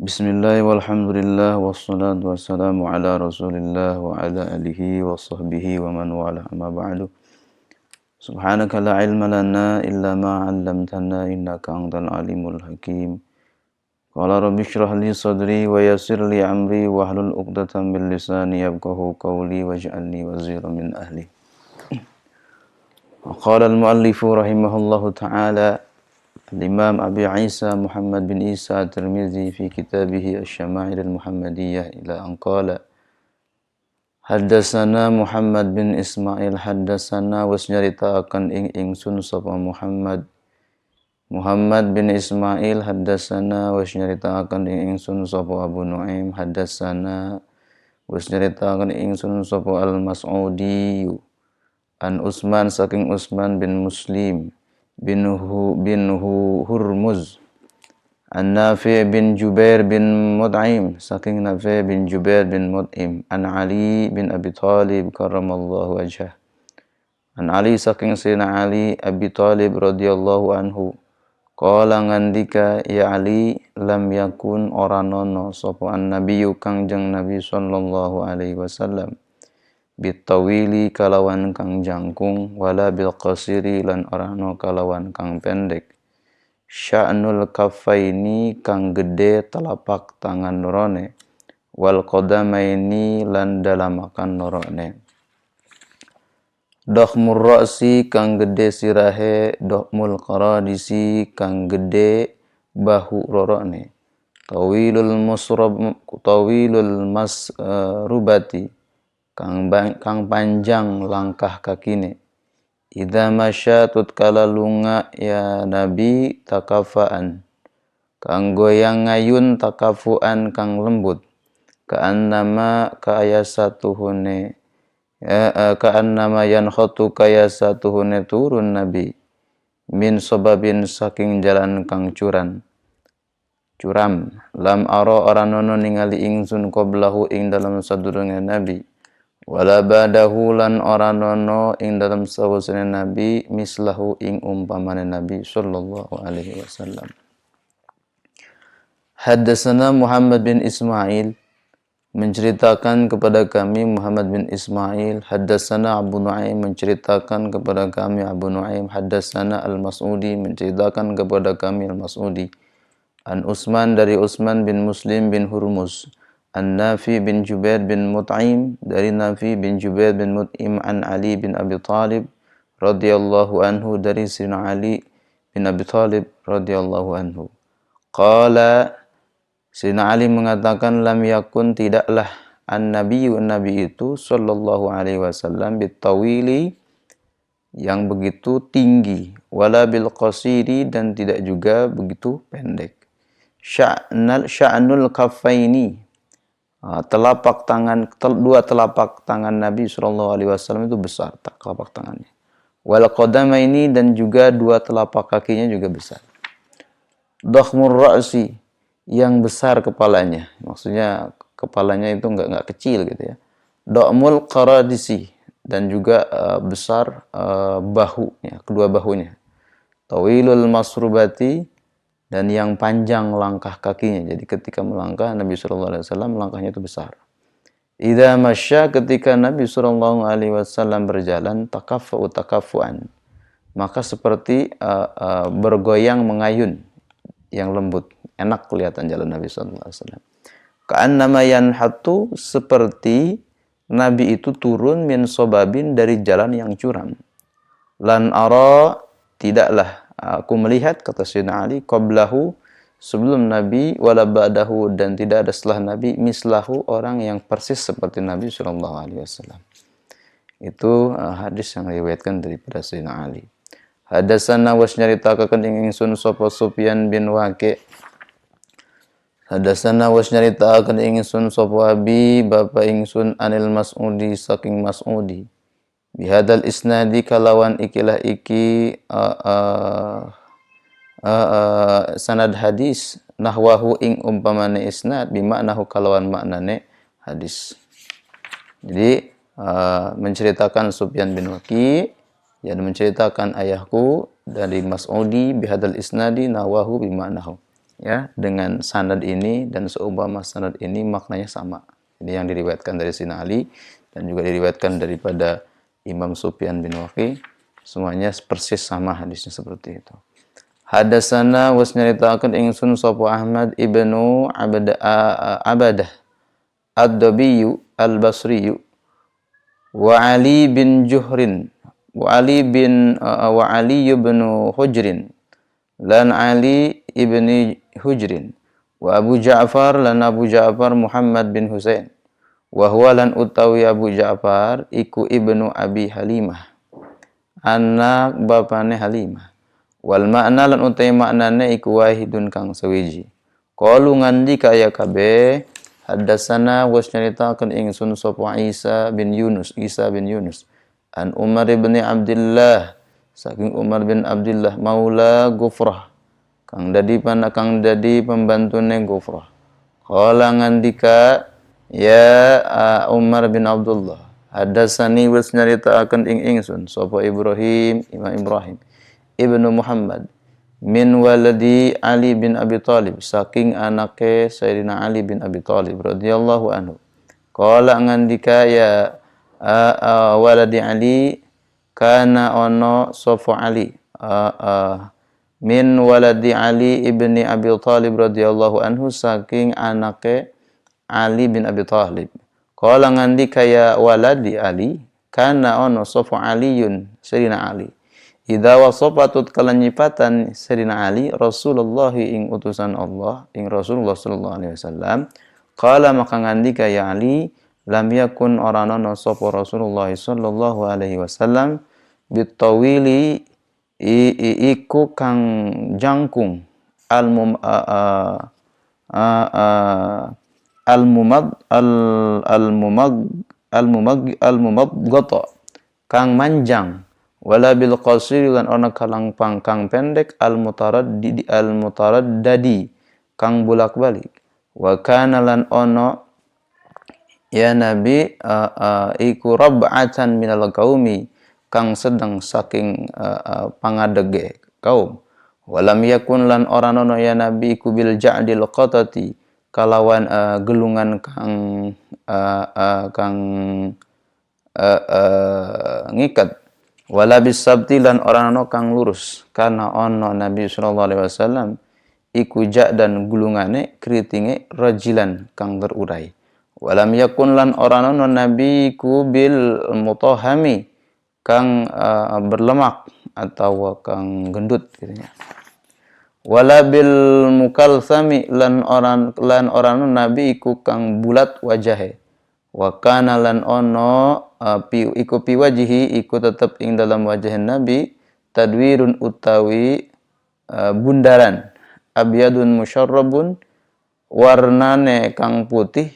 Bismillah walhamdulillah wassalatu wassalamu ala rasulillah wa ala alihi wa sahbihi wa man wala amma ba'du. Subhanaka la ilma lana illa ma 'allamtana innaka antal alimul hakim. Qala rabbi shrah li sadri wa yassir li amri wa hlul 'uqdatam min lisani yafqahu qawli waj'alni waziran min ahli. Qala al-muallifu rahimahullahu ta'ala Al-Imam Abi Isa Muhammad bin Isa At-Tirmizi fi kitabih Asy-Syama'il Al-Muhammadiyah ila an qala Haddatsana Muhammad bin Ismail haddatsana was nyaritakeun ingsun sapa Muhammad bin Ismail haddatsana was nyaritakeun ingsun sapa Abu Nuaim haddatsana was nyaritakeun ingsun sapa Al-Mas'udi an Utsman saking Utsman bin Muslim bin Hurmuz an Nafi' bin Jubair bin Mut'im saking Nafi' bin Jubair bin Mut'im an Ali bin Abi Thalib karramallahu wajhah an Ali saking Sayyidina Ali Abi Thalib radhiyallahu anhu qala ngandika ya Ali lam yakun ora nono sapa annabiyyu kangjeng Nabi sallallahu alaihi wasallam bitawili kalawan kang jangkung wala bil qasiri lan orano kalawan kang pendek sya'nul kaffaini kang gede telapak tangan lorone wal qadamaini lan dalamakan lorone dohmur ra'si kang gede sirahe dohmul qaradisi kang gede bahu lorone tawilul masrubati kang panjang langkah kakine idza masya tutkala lunga ya nabi takafaan kang goyang ngayun takafuan kang lembut ka'annama kayasatuhune ka'annama yankhatu kayasatuhune turun nabi min sababin saking jalan kang curam lam ora nono ningali ingsun qablahu ing dalam sadurunge nabi wala ba'dahu lan ora nono ing dalam sawusane nabi mislahu ing umpamane nabi sallallahu alaihi wasallam. Haddatsana Muhammad bin Ismail menceritakan kepada kami Muhammad bin Ismail, haddatsana Abu Nuaim menceritakan kepada kami Abu Nuaim, haddatsana Al-Mas'udi menceritakan kepada kami Al-Mas'udi an Utsman dari Utsman bin Muslim bin Hurmuz an Nafi bin Jubair bin Mut'im dari Nafi bin Jubair bin Mut'im an Ali bin Abi Thalib radhiyallahu anhu dari Sayyidina Ali bin Abi Thalib radhiyallahu anhu. Qala Sayyidina Ali mengatakan lam yakun tidaklah an-nabiyyu nabi itu sallallahu alaihi wasallam bitawili yang begitu tinggi wala bil qasiri dan tidak juga begitu pendek. Sya'nul kaffaini telapak tangan dua telapak tangan Nabi sallallahu alaihi wasallam itu besar telapak tangannya. Wal qadamaini dan juga dua telapak kakinya juga besar. Dakhmur ra'si yang besar kepalanya. Maksudnya kepalanya itu enggak kecil gitu ya. Da'mul qaradisi dan juga besar bahunya, kedua bahunya. Tawilul masrubati dan yang panjang langkah kakinya. Jadi ketika melangkah Nabi sallallahu alaihi wasallam langkahnya itu besar. Idza masya ketika Nabi sallallahu alaihi wasallam berjalan takafuan. Maka seperti bergoyang mengayun yang lembut. Enak kelihatan jalan Nabi sallallahu alaihi wasallam. Ka'annama yanhatu seperti Nabi itu turun min sobabin dari jalan yang curam. Lan ara tidaklah aku melihat kata Sayyidina Ali qablahu sebelum Nabi wala ba'dahu dan tidak ada setelah Nabi mislahu orang yang persis seperti Nabi sallallahu alaihi wasallam. Itu hadis yang diriwayatkan daripada Sayyidina Ali. Hadatsana was nyaritakeun ingsun sapa Sufyan bin Waqi'. Hadatsana was nyaritakeun ingsun sapa Abi bapa ingsun anil Mas'udi saking Mas'udi. Bihadal isnadi kalawan ikilah iki sanad hadis nahwahu ing umpamane isnad bimaknahu kalawan maknane hadis. Jadi menceritakan Sufyan bin Waqi' yang menceritakan ayahku dari Mas'udi bihadal isnadi nahwahu bimaknahu. ya dengan sanad ini dan seumpama sanad ini maknanya sama. Ini yang diriwayatkan dari Sayyidina Ali dan juga diriwayatkan daripada Imam Sufyan bin Waqi, semuanya persis sama hadisnya seperti itu. Hadasana was nyaritakeun ingsun sapa Ahmad ibnu Abadah Ad-Dabiyyu Al-Basriyyu wa Ali bin Juhrin wa Ali bin bin Hujrin lan Ali ibni Hujrin wa Abu Ja'far lan Abu Ja'far Muhammad bin Husain wa huwa lan utawi Abu Ja'far iku ibnu Abi Halimah anak bapane Halimah wal makna lan utawi maknane iku wahidun kang sewiji qalu ngandi kaya kabeh haddatsana was nyaritakeun ingsun sapa Isa bin Yunus an Umar bin Abdullah saking Umar bin Abdullah maula Ghufrah kang dadi pembantune Ghufrah qala ngandika ya Umar bin Abdullah haddatsani was nyaritakeun ingsun sapa Imam Ibrahim ibnu Muhammad min waladi Ali bin Abi Thalib saking anake Sayyidina Ali bin Abi Thalib radhiyallahu anhu qala ngandika ya waladi Ali kana ono sapa Ali min waladi Ali ibni Abi Thalib radhiyallahu anhu saking anake Ali bin Abi Thalib qala ngandika ya waladi Ali kana ono sapa Aliyun Sayyidina Ali idza wasafatut kalanyipatan Sayyidina Ali Rasulullah ing utusan Allah ing Rasulullah sallallahu alaihi wasallam qala maka ngandika ya Ali lam yakun oranono sapa Rasulullah sallallahu alaihi wasallam bitawili iku kang jangkung al mumad kang manjang wala bil qasir lan ana kalangpang kang pendek al mutaraddadi kang bolak-balik wa kana lan ana ya nabi iku rab'atan minal qaumi kang sedang saking pangadege kaum walam yakun lan ora ana ya nabi iku bil ja'dil qatati kalawan gelungan kang ngikat wala bisabti lan ora ana kang lurus karena ana Nabi sallallahu alaihi wasallam iku dan gulungane kritinge rajilan kang terurai walam yakun lan ora ana Nabi iku bil mutahami kang berlemak atau kang gendut gitu ya wala bil mukalsami lan ora ana Nabi iku kang bulat wajahe wa kana lan ono iku piwajihi iku tetep ing dalam wajah Nabi tadwirun utawi bundaran abyadun musyarrabun warnane kang putih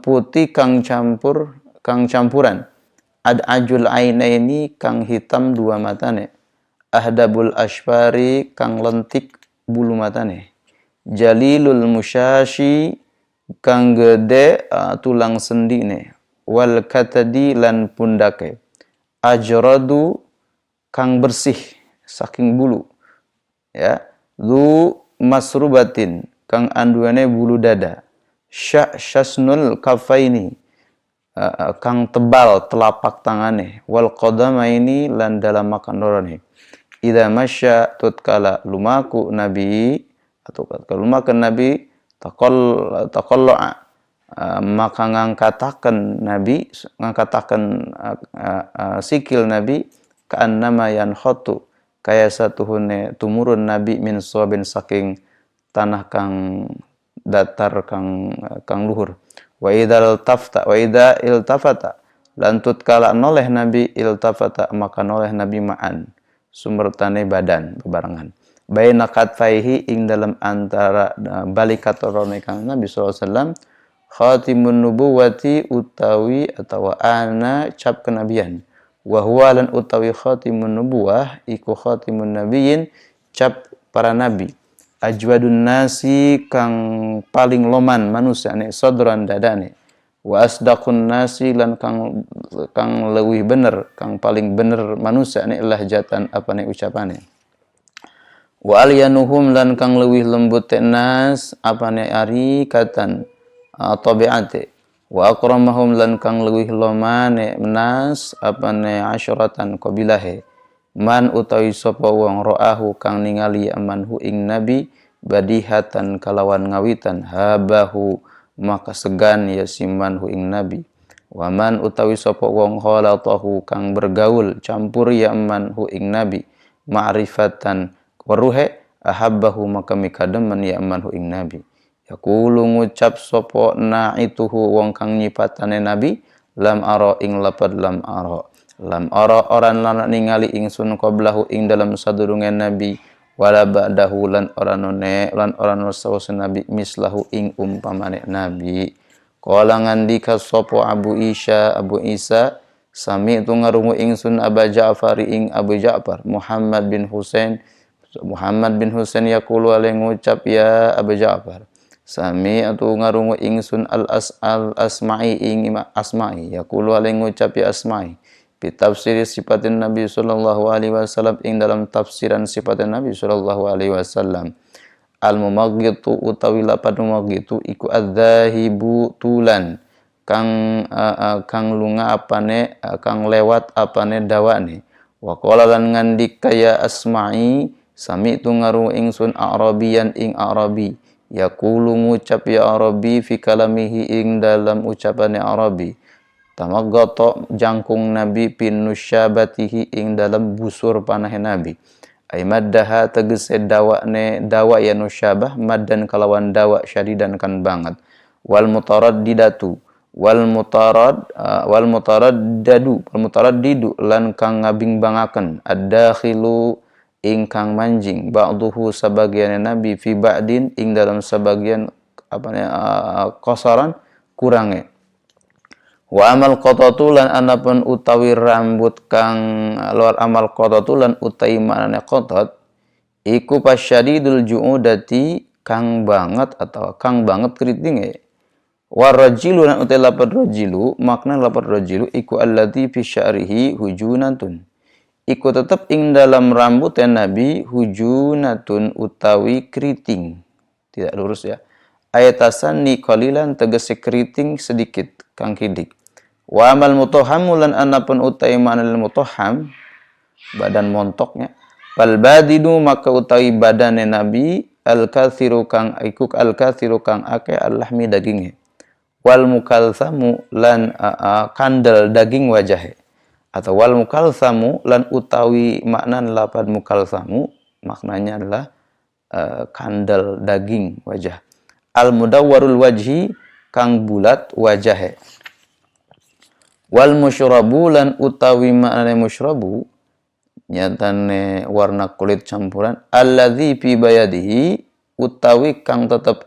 putih kang campuran ajul ainaini kang hitam dua matane ahdabul ashfari kang lentik bulu matane jalilul musyashi kang gede tulang sendine wal katadi lan pundake ajradu kang bersih saking bulu ya lu masrubatin kang anduane bulu dada syasnul kafaini kang tebal telapak tangane wal qadamaini lan dalam makan dorane idza masya tutkala lumaku nabi atau tatkala lumakan nabi taqalla'a maka ngangkataken nabi sikil nabi ka'annama yanhatu kaya satuhune tumurun nabi min sabin saking tanah kang datar kang luhur wa idza iltafata lan tutkala noleh nabi iltafata maka noleh nabi ma'an sumbertane badan bebarengan baina katfaihi ing dalam antara balikatorone kang Nabi sallallahu alaihi wasallam khatimun nubuwati utawi atawa ana cap kenabian wa huwa lan utawi khatimun nubuwah iku khatimun nabiyyin cap para nabi ajwadun nasi kang paling loman manusia ne sadran dadane wa asdaqun nasi lan kang leuwih bener kang paling bener manusia ne lahjatan apane ucapane Wa alyanuhum lan kang leuwih lembut nas apane ari katan tabiate. Wa akramahum lan kang leuwih lomane nas apane asyaratan qabilahe. Man utawi sapa wong ra'ahu kang ningali manhu ing nabi badihatan kalawan ngawitan habahu maka segan ya simanhu ing nabi. Wa man utawi sapa wong khalatahu kang bergaul campur ya manhu ing nabi ma'rifatan waruhe ahabbahu maka mikademen ya manhu ing nabi. Yaqulu ngucap sapa naituhu wong kang nyipatane nabi lam ara ing lapad lam ara. Lam ara oran lan ningali ingsun qablahu ing dalam sadurunge nabi wala ba'dahu lan oranone lan orano sawise nabi mislahu ing umpamane nabi. Qala ngandika sapa Abu Isa sami itu ngarungu ingsun Aba Ja'far ing Abu Ja'far Muhammad bin Husain yaqulu ale ngucap ya Abu Ja'far sami itu ngarungu ingsun al-asma'i ing asma'i yaqulu ale ngucap ya asma'i bi tafsir sifatin Nabi sallallahu alaihi wasallam ing dalam tafsiran sifatin Nabi sallallahu alaihi wasallam. Al-mumaghitu utawi lapad mumaghitu iku adzahibu tulan kang lunga apane kang lewat apane dawane. Wa qala lan ngandik kaya asma'i sami tu ngaru ingsun arabiyan ing arabi yaqulu ngucap ya arabi fi kalamihi ing dalam ucapane arabi tamaggato jangkung nabi pin nusyabatihi ing dalam busur panahe nabi. Ay maddaha tegese dawa ya nusyabah maddan kalawan dawa syadidan kan banget wal mutaraddidatu wal mutaraddidu lan kang ngabingbangaken ad-dakhilu ingkang manjing ba'duhu sabagian nabi fi ba'din ing dalam sebagian kosaran kurange. Wa amal qatatu lan anapun utawi rambut kang luar amal qatatu lan utawi manane qatat iku pasyadidul ju'udati kang banget atau kang banget keritinge. Warajilu lan utawi lapad rajilu makna lapad rajilu iku allati fi sya'rihi hujunatun iku tetep ing dalam rambut nabi hujunatun utawi keriting tidak lurus ya ayatasan ni qalilan tegese keriting sedikit kang kidik. Wa amal mutahhamu lan anapun utai ma'nal mutahham badan montoknya bal badinu maka utawi badane nabi al-kathiru kang ake al-lahmi daginge wal mukalsamu lan kandel daging wajahe atau wal mukalsamu lan utawi makna lapad mukalsamu maknanya adalah kandel daging wajah al mudawwarul wajhi kang bulat wajahe. Wal musyrabu lan utawi maknane musyrabu nyatane warna kulit campuran alladzi fi bayadihi utawi kang tetep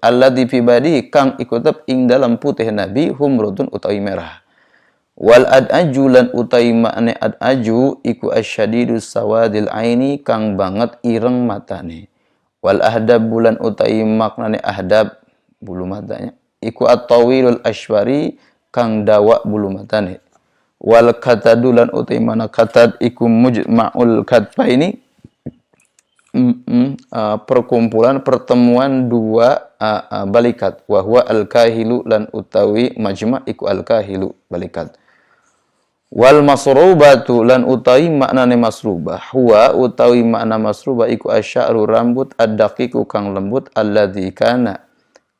alladzi fi bayadihi kang iku tetep ing dalam putih nabi humrudun utawi merah. Wal adaju lan utawi maknane adaju iku asyadidus sawadil aini kang banget ireng matane. Wal ahdab lan utawi maknane ahdab bulu matanya iku at-tawilul ashwari kang dawa bulu matane. Wal katadulan utai mana katad iku mujma'ul katfaini perkumpulan pertemuan dua balikat wa huwa al-kahilu lan utawi majma' iku al-kahilu balikat. Wal masrubatu lan utawi maknane masrubah huwa utawi makna masrubah iku asy'aru rambut ad-daqiqu kang lembut alladzi kana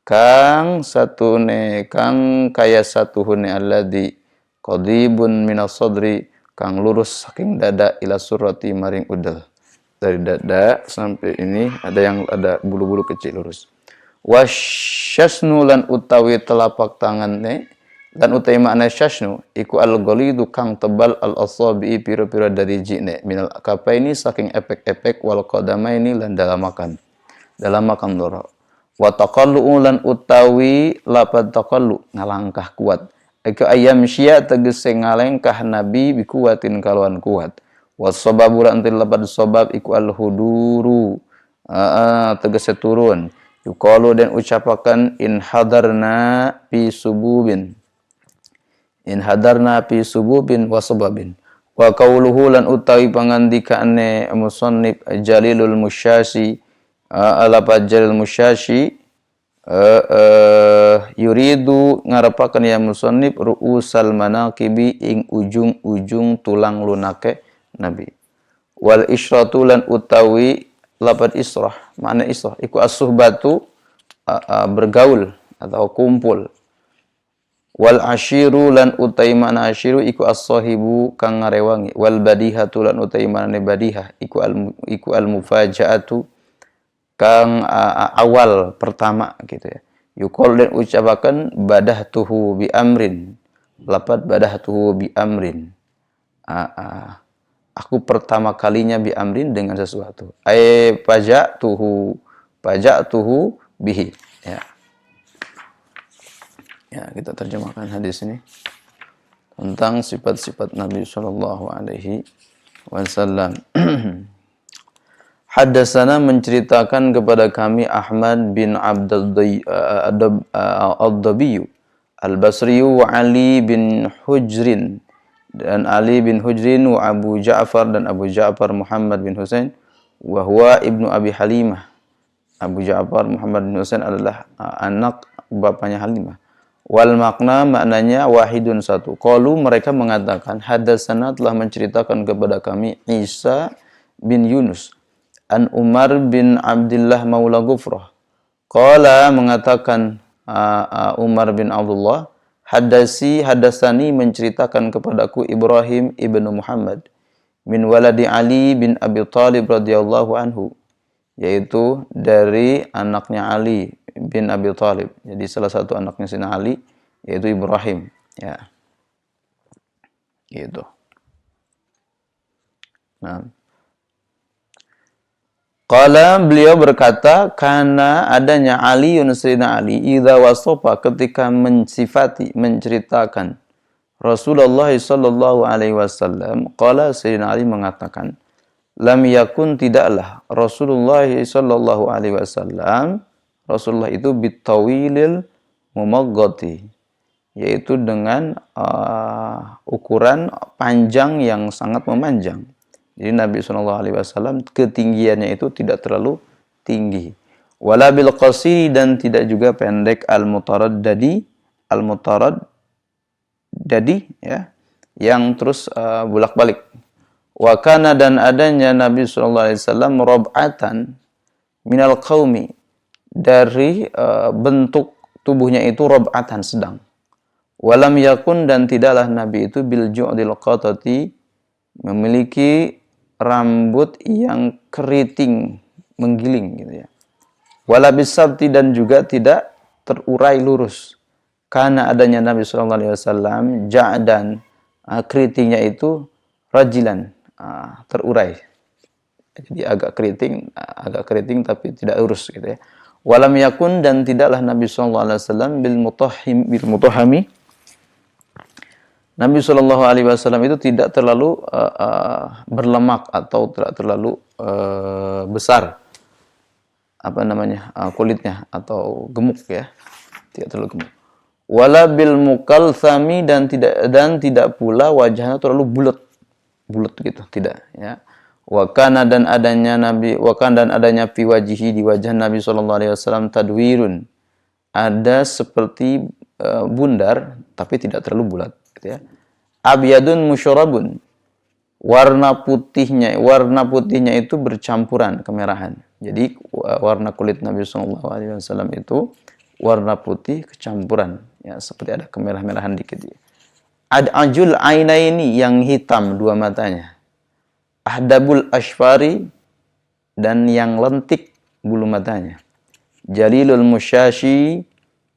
kang satune kang kaya satuhune alladzi qadibun minas sadri kang lurus saking dada ila surati maring udel. Dari dada sampai ini ada bulu-bulu kecil lurus. Wasyasnu lan utawi telapak tanganne dan utawi makna syasnu iku al-ghalidu kang tebal al-asabi pira-pira dari jine minal kafaini saking epek-epek wal qadamaini lan dalamakan loro. Wa taqallu lan utawi lapad taqallu ngalangkah kuat iku ayam sya tegese ngalengkah nabi bikuwatin kalawan kuat. Wasababu lan lapad sabab iku al-huduru tegese turun. Yuqalu dan ucapakan in hadarna fi sububin wa sababin Wa qauluhu lan utawi pangandikaane musannif Jalilul Musyashi alafat Jalil Musyashi yuridu ngarepaken ya musannif ru'usal manaqibi ing ujung-ujung tulang lunake Nabi. Wal isyratu lan utawi lafaz israh, makna israh iku as-suhbatu bergaul atau kumpul. Wal ashiru lan utai mana ashiru iku as-sahibu kang ngarewangi. Wal badihatu lan utai mana badihah iku al mufajaatu kang awal pertama gitu ya. Yuqal dan ucapakan badahtuhu bi amrin. Lafaz badahtuhu bi amrin. Aku pertama kalinya bi amrin dengan sesuatu. Paja'tuhu bihi ya. Ya, kita terjemahkan hadis ini tentang sifat-sifat Nabi sallallahu alaihi wasallam. Haddatsana menceritakan kepada kami Ahmad bin Ad-Dabiy Al-Basri wa Ali bin Hujrin dan Ali bin Hujrin wa Abu Ja'far dan Abu Ja'far Muhammad bin Husain wa huwa ibnu Abi Halimah. Abu Ja'far Muhammad bin Husain adalah anak bapaknya Halimah. Wal makna maknanya wahidun satu. Qalu mereka mengatakan hadatsana telah menceritakan kepada kami Isa bin Yunus an Umar bin Abdullah Maula Ghufrah. Qala mengatakan Umar bin Abdullah hadasani menceritakan kepadaku Ibrahim ibnu Muhammad min waladi Ali bin Abi Thalib radhiyallahu anhu, yaitu dari anaknya Ali bin Abi Thalib. Jadi salah satu anaknya Sayyidina Ali yaitu Ibrahim ya. Gitu. Nah. Qala beliau berkata karena adanya Aliun Sayyidina Ali idza wasafa ketika mensifati menceritakan Rasulullah sallallahu alaihi wasallam qala Sayyidina Ali mengatakan lam yakun tidaklah Rasulullah sallallahu alaihi wasallam Rasulullah itu bitawilil mumaggati, yaitu dengan ukuran panjang yang sangat memanjang. Jadi Nabi SAW ketinggiannya itu tidak terlalu tinggi. Wala bil qasiri dan tidak juga pendek al-mutaraddadi ya, yang terus bolak-balik. Wa kana dan adanya Nabi SAW rob'atan minal qaumi, dari bentuk tubuhnya itu rob'atan sedang. Walam yakun dan tidaklah Nabi itu bil ju'dil qatati memiliki rambut yang keriting menggiling gitu ya. Wala bisabti dan juga tidak terurai lurus. Karena adanya Nabi sallallahu alaihi wasallam ja'dan keritingnya itu rajilan terurai. Jadi agak keriting tapi tidak lurus gitu ya. Walam yakun dan tidaklah Nabi sallallahu alaihi wasallam bil mutahhami. Nabi sallallahu alaihi wasallam itu tidak terlalu berlemak atau tidak terlalu besar kulitnya atau gemuk ya. Tidak terlalu gemuk. Wala bil mukalsami dan tidak pula wajahnya terlalu bulat gitu, tidak ya. Wakana dan adanya fi wajihi di wajah Nabi sallallahu alaihi wasallam tadwirun, ada seperti bundar tapi tidak terlalu bulat gitu ya. Abyadun musyarabun, warna putihnya itu bercampuran kemerahan. Jadi warna kulit Nabi sallallahu alaihi wasallam itu warna putih kecampuran ya, seperti ada kemerah-merahan dikit ya. Ad'ajul ainaini yang hitam dua matanya. Ahdabul ashfari dan yang lentik bulu matanya. Jalilul musyashi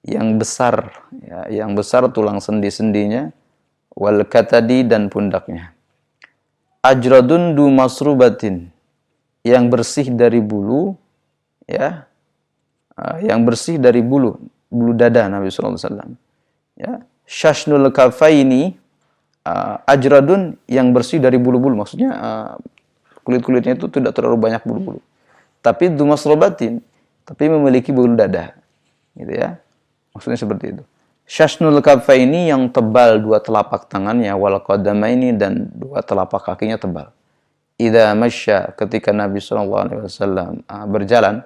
yang besar ya, yang besar tulang sendi-sendinya. Wal katadi dan pundaknya. Ajradun du masrubatin yang bersih dari bulu ya. Yang bersih dari bulu dada Nabi sallallahu alaihi wasallam. Ya. Shashnul kafaini ajradun yang bersih dari bulu-bulu, maksudnya kulit-kulitnya itu tidak terlalu banyak bulu-bulu. Tapi dumasrobatin, tapi memiliki bulu dada. Gitu ya. Maksudnya seperti itu. Syasnul kaffaini yang tebal dua telapak tangannya, wal qadamaini dan dua telapak kakinya tebal. Idza masya, ketika Nabi sallallahu alaihi wasallam berjalan,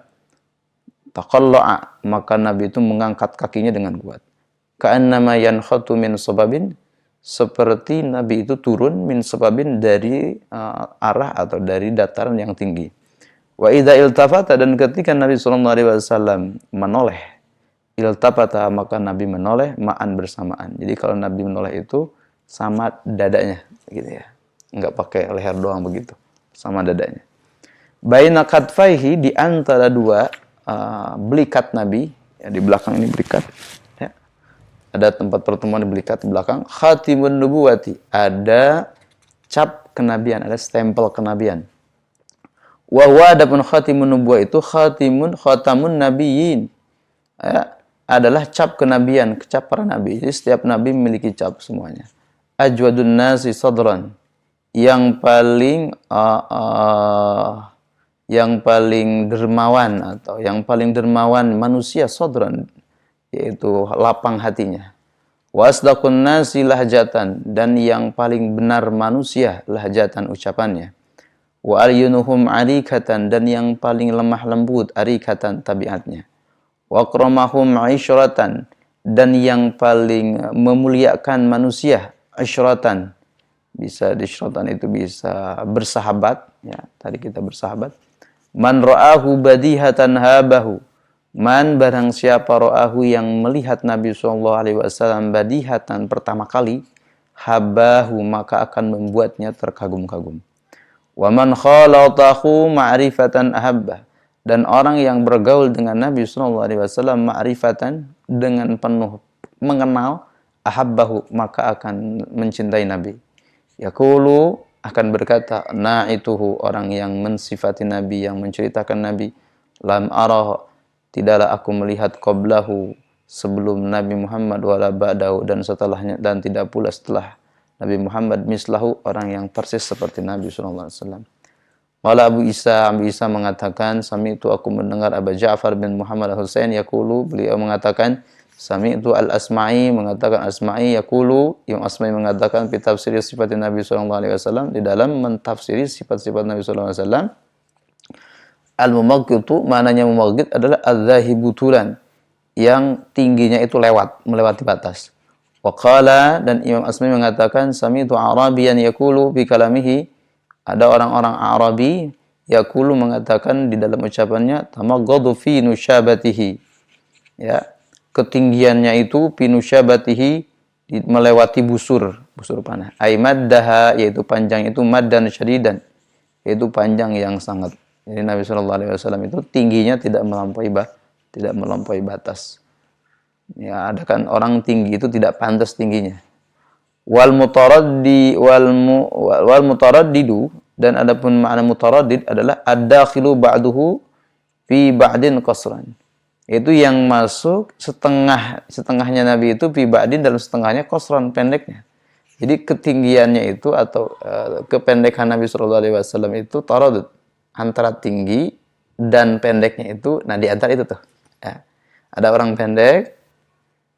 taqalla'a, maka Nabi itu mengangkat kakinya dengan kuat. Ka'annama yankhatu min sababin, seperti Nabi itu turun min sababin dari arah atau dari dataran yang tinggi. Wa idza iltafata, dan ketika Nabi sallallahu alaihi wasallam menoleh, iltafata, maka Nabi menoleh ma'an, bersamaan. Jadi kalau Nabi menoleh itu sama dadanya gitu ya. Enggak pakai leher doang begitu. Sama dadanya. Baina katfaihi, di antara dua belikat Nabi, ya, di belakang ini belikat. Ya. Ada tempat pertemuan di belikat di belakang. Khatimun nubuwati, ada cap kenabian, ada stempel kenabian. Wa huwa, adapun khatimun nubuwah itu khatamun nabiyyin. Ya, adalah cap kenabian, cap para nabi. Jadi setiap nabi memiliki cap semuanya. Ajwadun nasi sadran, yang paling dermawan atau yang paling dermawan manusia, sadran, yaitu lapang hatinya. Wasdaqun nasi lahjatan, dan yang paling benar manusia lahjatan ucapannya. Wa alyunuhum arikatan, dan yang paling lemah lembut arikatan tabiatnya. Wa akramahum isyratan, dan yang paling memuliakan manusia isyratan. Bisa isyratan itu bisa bersahabat, ya, tadi kita bersahabat. Man ra'ahu badihatan habahu, man, barang siapa ra'ahu yang melihat Nabi sallallahu alaihi wasallam badihatan pertama kali, habahu, maka akan membuatnya terkagum-kagum. Wa man khalatahu ma'rifatan ahabbah, dan orang yang bergaul dengan Nabi sallallahu alaihi wasallam ma'rifatan, dengan penuh mengenal, ahabbahu, maka akan mencintai Nabi. Yaqulu, akan berkata, na'ituhu, orang yang mensifati Nabi, yang menceritakan Nabi, lam arah, tidaklah aku melihat qablahu, sebelum Nabi Muhammad, wala ba'dahu, dan setelahnya, dan tidak pula setelah Nabi Muhammad, mislahu, orang yang persis seperti Nabi sallallahu alaihi wasallam. Wala Abu Isa mengatakan, sami itu aku mendengar Abu Ja'far bin Muhammad al-Husain yaqulu, beliau mengatakan, sami itu al-Asma'i mengatakan, Asma'i yaqulu, yang Asma'i mengatakan fi tafsir sifat Nabi sallallahu alaihi wasallam, di dalam mentafsiri sifat-sifat Nabi sallallahu alaihi wasallam. Al-mumaghqitu, maknanya mumaghqit adalah adz-dzahibu tulan, yang tingginya itu melewati batas. Wa qala, dan Imam Asma'i mengatakan, sami itu Arabiyan yaqulu bi kalamihi, ada orang-orang Arabi yaqulu mengatakan di dalam ucapannya, tamaghadu fi nusyabatihi, ya, ketinggiannya itu fi nusyabatihi, melewati busur panah. Ai maddaha, yaitu panjang itu, maddan syadidan, yaitu panjang yang sangat. Jadi Nabi sallallahu alaihi wasallam itu tingginya tidak melampaui batas. Ya, ada kan orang tinggi itu tidak pantas tingginya. Wal mutaraddidu, dan adapun makna mutaraddid adalah ad-dakhilu ba'duhu fi ba'din qasran, itu yang masuk setengahnya Nabi itu fi ba'din, dalam setengahnya qasran, pendeknya. Jadi ketinggiannya itu atau kependekan Nabi sallallahu alaihi wasallam itu taraddud, antara tinggi dan pendeknya itu, nah di antara itu tuh, ya. Ada orang pendek,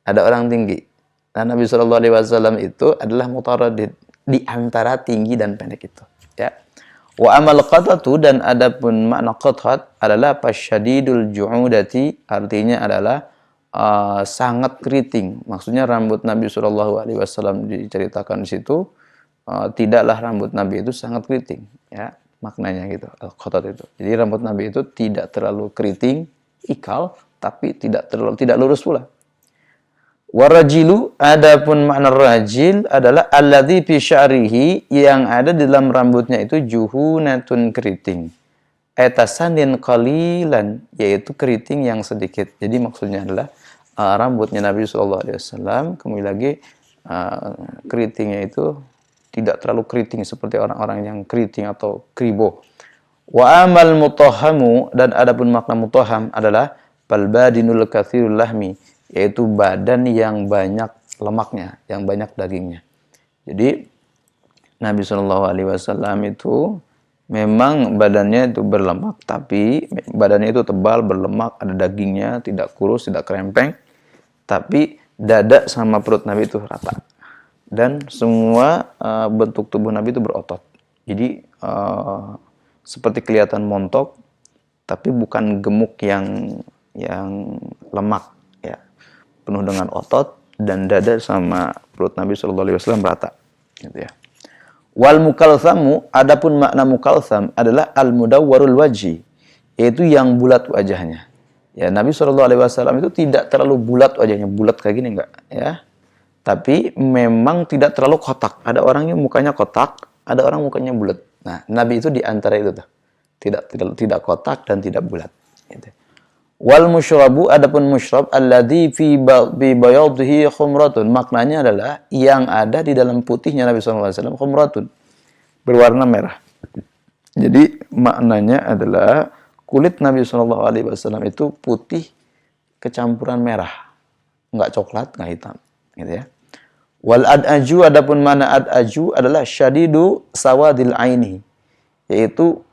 ada orang tinggi. Nah, Nabi sallallahu alaihi wasallam itu adalah mutaraddid, di antara tinggi dan pendek itu, ya. Wa amal qatatu, dan adapun makna qatat adalah pasyadidul ju'udati, artinya adalah sangat keriting. Maksudnya rambut Nabi sallallahu alaihi wasallam diceritakan di situ, tidaklah rambut Nabi itu sangat keriting, ya. Maknanya gitu, al-qatat itu. Jadi rambut Nabi itu tidak terlalu keriting, ikal, tapi tidak lurus pula. Warajilu, adapun makna rajil adalah alladzi fi sya'rihi, yang ada di dalam rambutnya itu juhunatun, keriting. Etasanin qalilan, yaitu keriting yang sedikit. Jadi maksudnya adalah rambutnya Nabi sallallahu alaihi wasallam, kemudian lagi keritingnya itu tidak terlalu keriting seperti orang-orang yang keriting atau kribo. Wa amal mutahhamu, dan adapun makna mutahham adalah balbadinul katsirul lahmi, yaitu badan yang banyak lemaknya, yang banyak dagingnya. Jadi Nabi Shallallahu Alaihi Wasallam itu memang badannya itu berlemak, tapi badannya itu tebal, berlemak, ada dagingnya, tidak kurus, tidak kerempeng. Tapi dada sama perut Nabi itu rata. Dan semua bentuk tubuh Nabi itu berotot. Jadi seperti kelihatan montok, tapi bukan gemuk yang lemak, ya. Penuh dengan otot, dan dada sama perut Nabi SAW rata, gitu ya. Wal mukalsamu, adapun makna mukalsam adalah al mudawwarul wajhi, yaitu yang bulat wajahnya. Ya, Nabi SAW itu tidak terlalu bulat wajahnya, bulat kayak gini enggak, ya. Tapi memang tidak terlalu kotak. Ada orangnya mukanya kotak, ada orang mukanya bulat. Nah, Nabi itu di antara itu tuh. Tidak kotak dan tidak bulat, gitu. Wal musyrabu, adapun musyrab alladzi fi bayadhihi khumratun, maknanya adalah yang ada di dalam putihnya Nabi SAW khumratun, berwarna merah. Jadi maknanya adalah kulit Nabi SAW itu putih kecampuran merah, enggak coklat, enggak hitam, gitu ya. Wal ad'aju, adapun mana ad'aju adalah syadidu sawadil aini, yaitu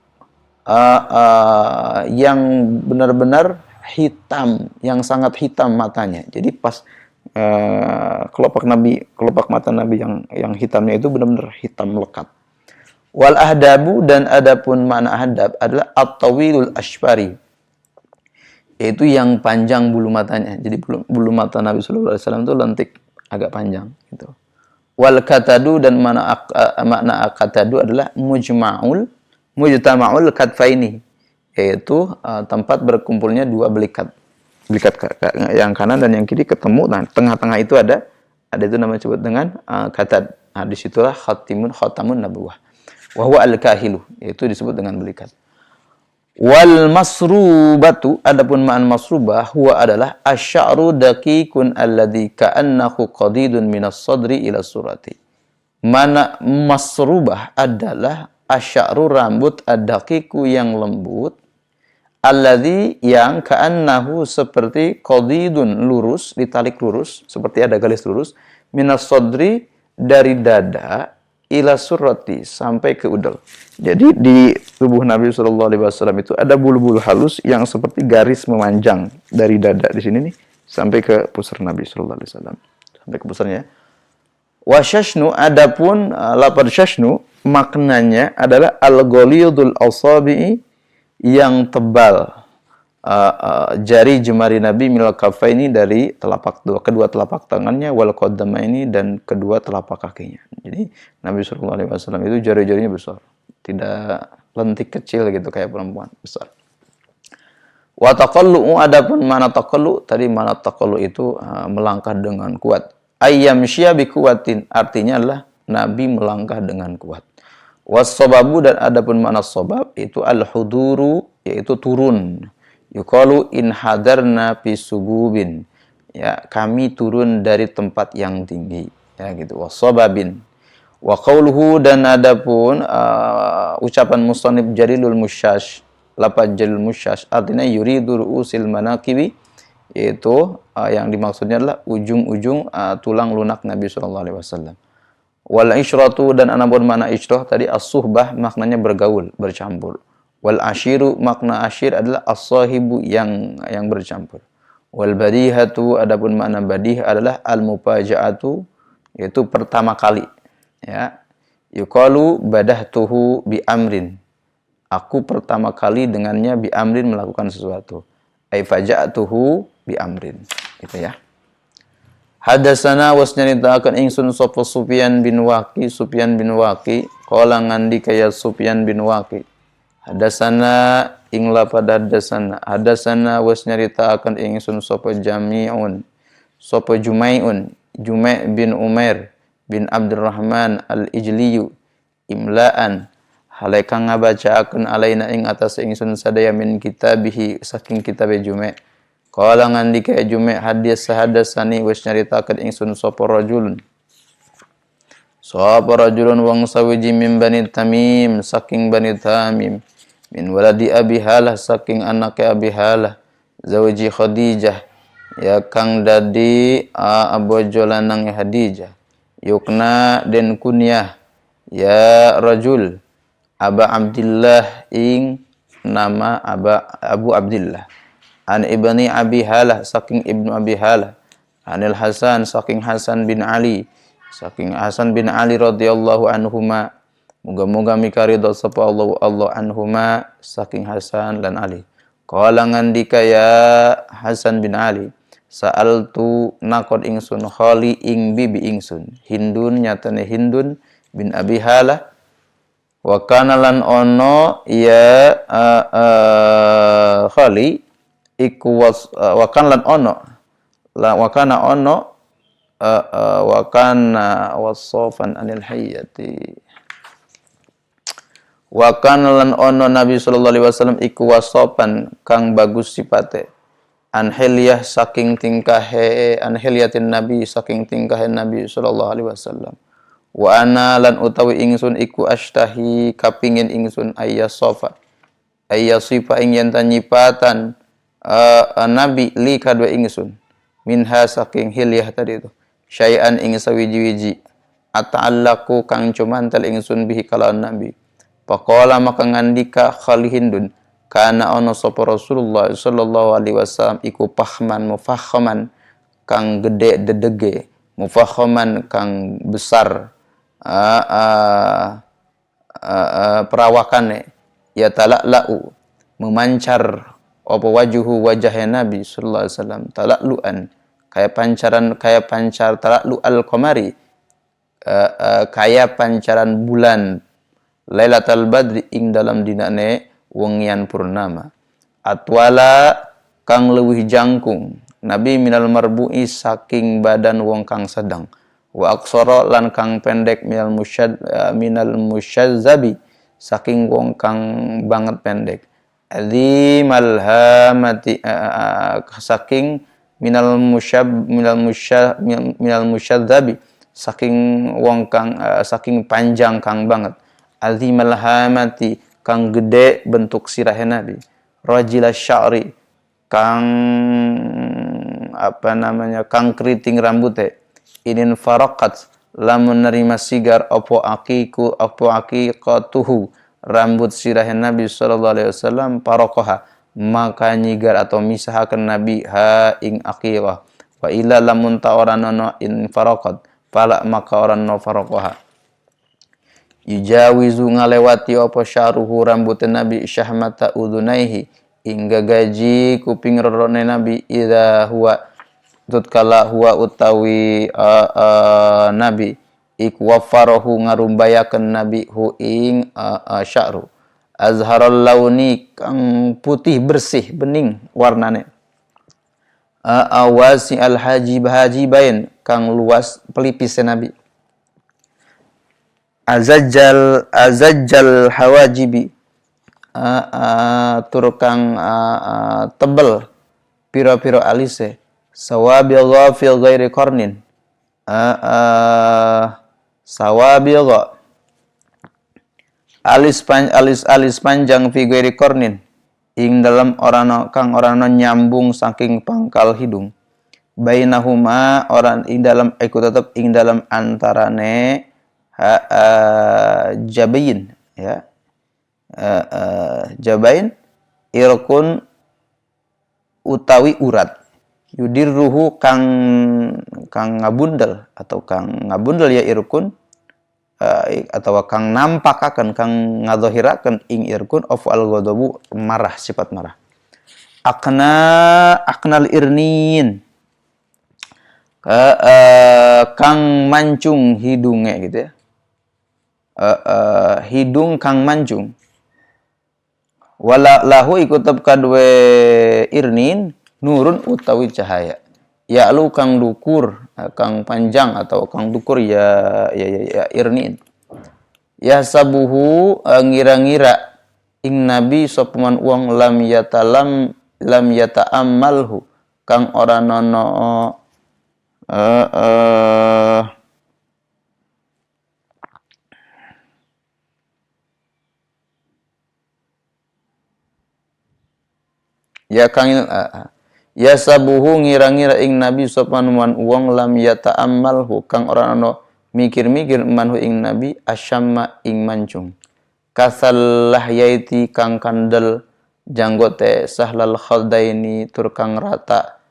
yang benar-benar hitam, yang sangat hitam matanya. Jadi pas kelopak mata Nabi yang hitamnya itu benar-benar hitam lekat. Wal ahdabu, dan adapun makna ahdab adalah at-tawilul ashfari, yaitu yang panjang bulu matanya. Jadi bulu mata Nabi SAW itu lentik, agak panjang, gitu. Wal katadu, dan makna katadu adalah mujtama'ul katfaini, yaitu tempat berkumpulnya dua belikat yang kanan dan yang kiri ketemu. Nah, tengah-tengah itu ada itu namanya disebut dengan katad. Nah, disitulah khatamun nabuwah. Wa huwa al-kahilu, yaitu disebut dengan belikat. Wal masrubatu, adapun ma'an masrubah huwa adalah asy'aru daqiqun alladhi ka'annahu qadidun minas sadri ila surati. Mana masrubah adalah asy'aru, rambut, ad-daqiqu, yang lembut, alladhi, yang ka'annahu, seperti qadidun, lurus, ditalik lurus, seperti ada garis lurus, minas sadri, dari dada, ila surati, sampai ke udel. Jadi di tubuh Nabi SAW itu ada bulu-bulu halus yang seperti garis memanjang dari dada di sini nih sampai ke pusar Nabi SAW, sampai ke pusarnya. Wasyashnu, adapun lafaz syashnu maknanya adalah al-ghalidul asabi'i, yang tebal jari jemari Nabi minal kaffaini, dari kedua telapak tangannya, wal qaddamaini, dan kedua telapak kakinya. Jadi Nabi SAW itu jari-jarinya besar, tidak lentik kecil gitu kayak perempuan, besar. Wa taqallu, adapun mana taqallu, tadi mana taqallu itu melangkah dengan kuat. Ayyamsya bi quwwatin, artinya adalah Nabi melangkah dengan kuat. Was-sababu, dan adapun mana sabab itu al-huduru, yaitu turun. Yuqalu in hadarna fi sububin, ya, kami turun dari tempat yang tinggi, ya, gitu. Was-sababin. Wa qauluhu, dan adapun ucapan musannif jarilul musyash, lafaz jarilul musyash artinya yuridu ru'usil manaqibi, yaitu yang dimaksudnya adalah ujung-ujung tulang lunak Nabi SAW. Wal isyratu, dan anapun makna isyrah tadi as-suhbah, maknanya bergaul, bercampur. Wal ashiru, makna ashir adalah as-sahibu, yang bercampur. Wal badihatu, adapun makna badih adalah al-mufaja'atu, yaitu pertama kali, ya. Yuqalu badahtuhu bi amrin, aku pertama kali dengannya, bi amrin, melakukan sesuatu. Ai faja'tuhu bi amrin, gitu ya. Hadasana, wasnyaritakan ingsun sapa Sufyan bin Waqi, qala ngandika ya Sufyan bin Waqi. Hadasana, ing lafad hadasana wasnyaritakan ingsun sapa Jumai' bin Umair bin Abdurrahman al-Ijliyu, imla'an, halai kang ngabacaakeun alaina ing atas ingsun sadaya min kitabihi, saking kitabe Jumai'. Qala ngandika Jumai', hadasani wis nyaritakeun ingsun sapa rajulun wong sawiji min Bani Tamim, saking Bani Tamim, min waladi Abi Halah, saking anake Abi Halah, zawji Khadijah, ya kang dadi abojo lanang Khadijah, yukna den kunyah ya rajul Aba Abdillah, ing nama Abu Abdillah, an ibni Abi Halah, saking ibnu Abi Halah, Anil Hasan saking Hasan bin Ali radhiyallahu anhuma, muga-muga mikaridho sapa Allah anhuma saking Hasan lan Ali. Qala ngandika ya Hasan bin Ali, sa'altu nakon ingsun khali ing bibi ingsun, Hindun nyatane Hindun bin Abi Halah, wa kana lan ono ya khali iku was wa kana lan ono wa kana ono wa kana wasofan anil hayyati, wa kana lan ono Nabi sallallahu alaihi wasallam iku wasopan kang bagus sipate, anhiliyah saking tingkahe anhiliyatin Nabi saking tingkahe Nabi sallallahu alaihi wasallam. Wa ana lan utawi ingsun iku ashtahi kapingin ingsun ayyasofa ayyasifa ing yen nyipatan Nabi li kadwa ingsun minha saking hilyah tadi itu syai'an ing sawiji-wiji ata'allaku kang cumantel ingsun bihi kalawan Nabi. Faqala maka ngandika Khalihindun, kana ono sapa Rasulullah sallallahu alaihi wasallam iku pahman mufakhaman kang gede dedege, mufakhaman kang besar perawakane, ya tala'la'u memancar apa wajuhu wajahnya Nabi sallallahu alaihi wasallam tala'lu'an kaya pancar tala'lu al-qamari kaya pancaran bulan Lailatul Badri ing dalam dinane wengian purnama, atwala kang leuwih jangkung Nabi minal marbu'i saking badan wong kang sedang, wa aqsara lan kang pendek minal musyazzabi saking wong kang banget pendek, azimal hamati saking minal musyazzabi saking wong kang saking panjang kang banget, azimal hamati kang gede bentuk sirah Nabi, rajil sya'ri kang kang keriting rambute, inin faraqat lamun nerima sigar opo aqiqatuhu rambut sirah Nabi sallallahu alaihi wasallam, parokoha maka nyigar atau misahaken Nabi ha ing aqiqah, wa ila lamun ta ora nono in faraqat pala maka ora no faraqaha, yujawizu ngalewati apa syaruhu rambut Nabi syahmata udunaihi hingga gaji kuping rorone Nabi, idza huwa tutkala huwa utawi Nabi iku wafarahu ngarumbayaken Nabi hu ing sya'ru azharul launi kang putih bersih bening warnane, awasi al hajibain kang luas pelipis Nabi, azajjal hawajibi tur kang tebel piro-piro alise, sawabiga fi ghairi qarnin sawabiga alis panjang fi ghairi qarnin ing dalam orano kang orano nyambung saking pangkal hidung, bainahuma orang ing dalam iku tetep ing dalam antarane jabain ya, jabain irkun utawi urat, yudirruhu kang ngabundel atau kang ngabundel ya irkun atau kang nampakaken kang ngadzahiraken ing irkun of al ghadabu marah, sifat marah, aknal irnin kang mancung hidunge gitu ya, hidung kang mancung, wala lahu ikutab kadwe irnin nurun utawi cahaya, ya lu kang dukur kang panjang atau kang dukur ya irnin, ya sabuhu ngira-ngira ing Nabi sopeman uang lam yata'ammalhu kang ora nono ya kang ya sabuhu ngira-ngira ing Nabi sopan wan uang lam yata'ammalhu kang ora ana mikir-mikir manhu ing Nabi asyamma ing mancung, kasallah yaiti kang kandel janggote sahlal khaldaini tur kang rata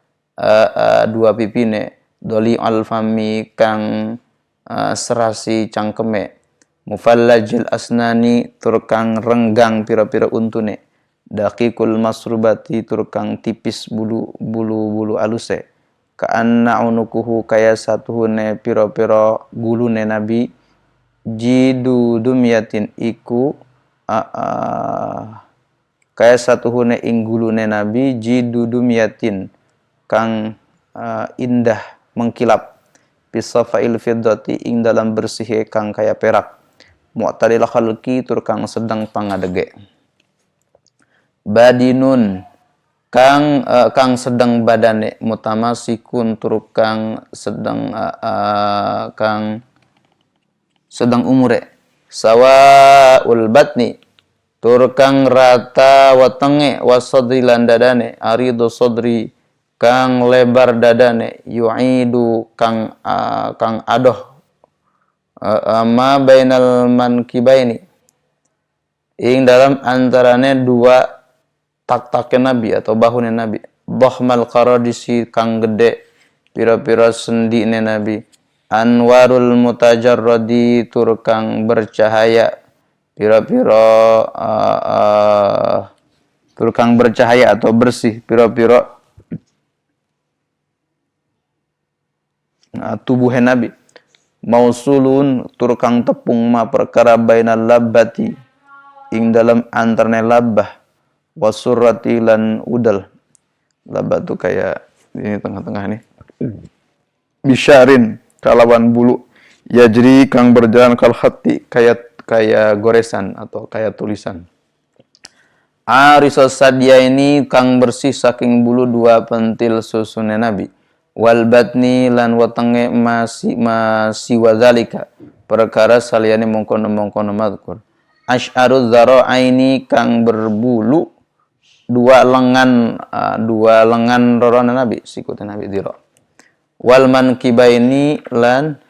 dua pipine, doli al-fami kang serasi cangkeme, mufallajil asnani tur kang renggang pira-pira untune, daqiqul masrubati tur kang tipis bulu aluse, ka'anna unukuhu kaya satuhune pira-pira gulune nabi, jidu dumyatin iku kaya satuhune ing gulune nabi, jidu dumyatin kang indah mengkilap, bisafail fiddati ing dalam bersih kang kaya perak, mu'tadil khalqi tur kang sedang pangadege, badinun kang sedang badane, mutamasikun tur kang sedang umure, sawaul batni tur kang rata wetenge, wasadri lan dadane, aridu sadri kang lebar dadane, yu'idu kang adoh ma bainal mankibaini ing dalam antarane dua tak-take nabi atau bahune nabi, dhahmal qaradisi kang gede pira-pira sendine nabi, anwarul mutajarradi tur kang bercahaya pira-pira tur kang bercahaya atau bersih pira-pira tubuhe nabi, mausulun tur kang tepung ma perkara bainal labbati ing dalam antarane labbah, wasurrati lan udal. Labbah tu kayak ini tengah-tengah nih, bisyarin kalawan bulu, yajri kang berjalan kal khatti kayak goresan atau kayak tulisan, arisos sadya ini kang bersih saking bulu dua pentil susune nabi, wal batni lan wetenge masih wadzalika perkara saliyane mongkono mazkur, asy'aruz zara'aini kang berbulu dua lengan rorona nabi, sikute nabi dira, wal mankibaini lan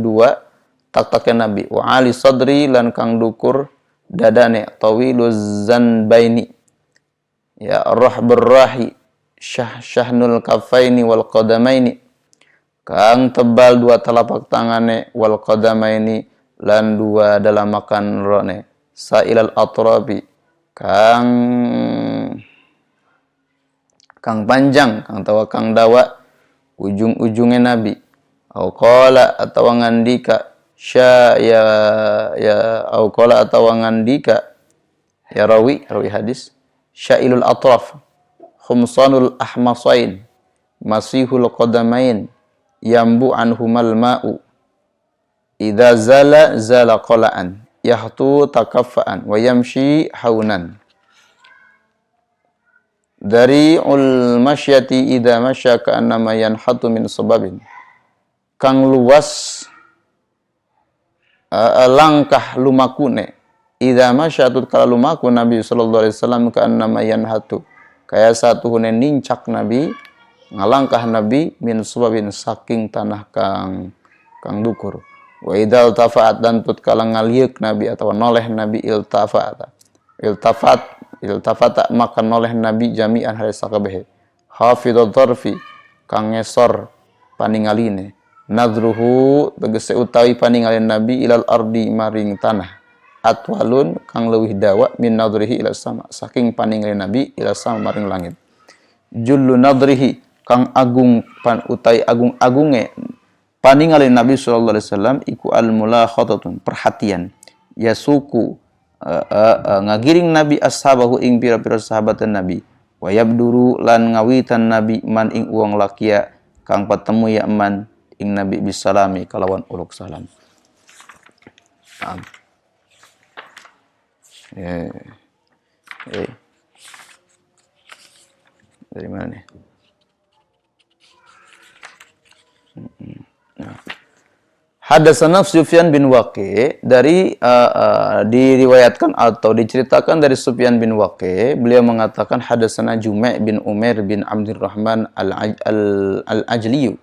dua tak-take nabi, wa ali sadri lan kang dukur dadane, tawiluz zanbaini ya rahbur-rahi syahnul kafaini wal qadamaini kang tebal dua telapak tangane, wal qadamaini lan dua dalamakan rone, sailal atrabi kang panjang kang dawa ujung-ujunge nabi, au qala atawa ngandika ya rawi hadis, syailul atraf khumsanul ahmasain masihul qadamain yambu anhumal ma'u idza zala qala'an yahtu takaffa'an wa yamshi haunan, dari'ul masyati idza masya ka'annama yanhatu min sababin kang luas langkah lumakune, idza masya tatkala lumaku nabi sallallahu alaihi wasallam ka'annama yanhatu kaya satuhune nincak nabi ngalangkah nabi min sababin saking tanah kang dukur, wa idza tafa'at dan tatkala ngaliuk nabi atau noleh nabi iltafata maka noleh nabi jami'an hale sakabehe, hafidhud dzarfi kang ngesor paningaline, nadruhu tegese utawi paningalin nabi ilal ardi maring tanah, atwalun kang leuwih dawa min nadrihi ila sama saking paningalin nabi ila sama maring langit, jullu nadrihi kang agung agunge paningalin nabi sallallahu alaihi wasallam iku al mulakhatatun perhatian, yasuku ngagiring nabi ashabahu ing pira-pira sahabatan nabi, wa yabduru lan ngawitan nabi man ing uang lakia kang patemu ya man ing nabi bisalami kalawan uluk salam. Dari mana nih? Hadatsana Sufyan bin Waqi dari diriwayatkan atau diceritakan dari Sufyan bin Waqi, beliau mengatakan hadatsana Jumai' bin Umair bin Abdurrahman al-Ajli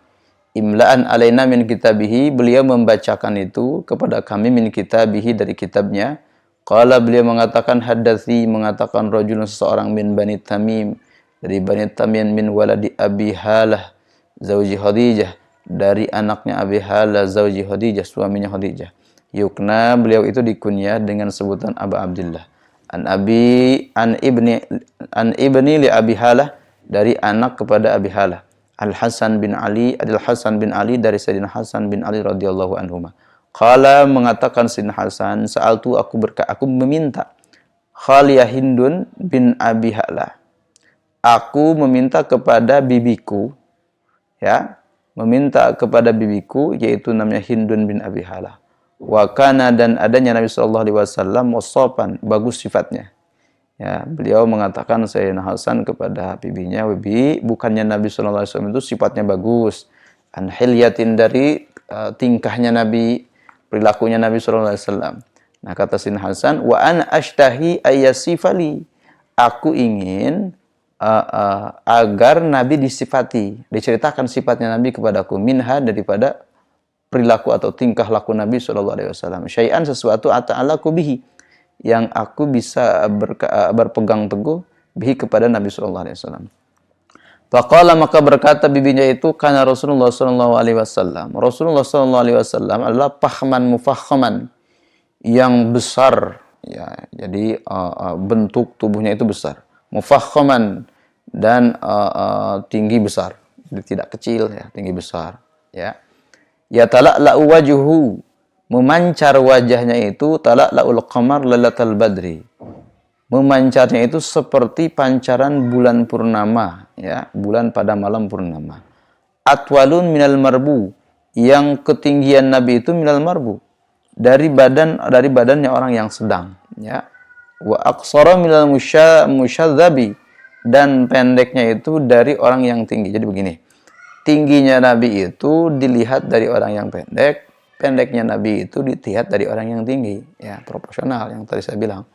imla'an alaina min kitabihi, beliau membacakan itu kepada kami min kitabihi dari kitabnya. Qala beliau mengatakan hadathi mengatakan rajulun seseorang min Bani Tamim dari Bani Tamim min waladi Abi Halah zauji Khadijah, dari anaknya Abi Halah zauji Khadijah, suaminya Khadijah. Yukna, beliau itu dikunyah dengan sebutan Aba Abdillah. An ibni li Abi Halah, dari anak kepada Abi Halah. Al Hasan bin Ali dari Sayyidina Hasan bin Ali radhiyallahu anhuma. Qala, mengatakan Sayyidina Hasan, sa'altu, aku meminta Khaliyah Hindun bin Abi Halah. Aku meminta kepada bibiku, ya, meminta kepada bibiku, yaitu namanya Hindun bin Abi Halah. Wa kana, dan adanya Nabi sallallahu alaihi wasallam wasapan, bagus sifatnya. Ya, beliau mengatakan Sayyidina Hasan kepada bibinya, "Bibi, bukannya Nabi sallallahu alaihi wasallam itu sifatnya bagus. An hilyatin, dari tingkahnya Nabi, perilakunya Nabi sallallahu alaihi wasallam." Nah, kata Sayyidina Hasan, "Wa ana ashtahi ayyasifali." Aku ingin agar Nabi disifati, diceritakan sifatnya Nabi kepadaku, minha, daripada perilaku atau tingkah laku Nabi sallallahu alaihi wasallam. Syai'an, sesuatu, ata'alaku bihi, yang aku bisa berpegang teguh bihi, kepada Nabi sallallahu alaihi wasallam. Faqala, maka berkata bibinya itu, kana Rasulullah sallallahu alaihi wasallam. Rasulullah sallallahu alaihi wasallam adalah pahman mufakhaman, yang besar, ya. Jadi bentuk tubuhnya itu besar. Mufakhaman, dan tinggi besar. Jadi tidak kecil, ya, tinggi besar, ya. Ya tala'la'u wajhu, memancar wajahnya itu, tala'la'ul qamar lailatal badri, memancarnya itu seperti pancaran bulan purnama, ya, bulan pada malam purnama. Atwalun minal marbu, yang ketinggian Nabi itu minal marbu, dari badannya orang yang sedang, ya. Wa aqsara minal musyadzabi, dan pendeknya itu dari orang yang tinggi. Jadi begini, tingginya Nabi itu dilihat dari orang yang pendek, pendeknya Nabi itu dilihat dari orang yang tinggi, ya, proporsional yang tadi saya bilang.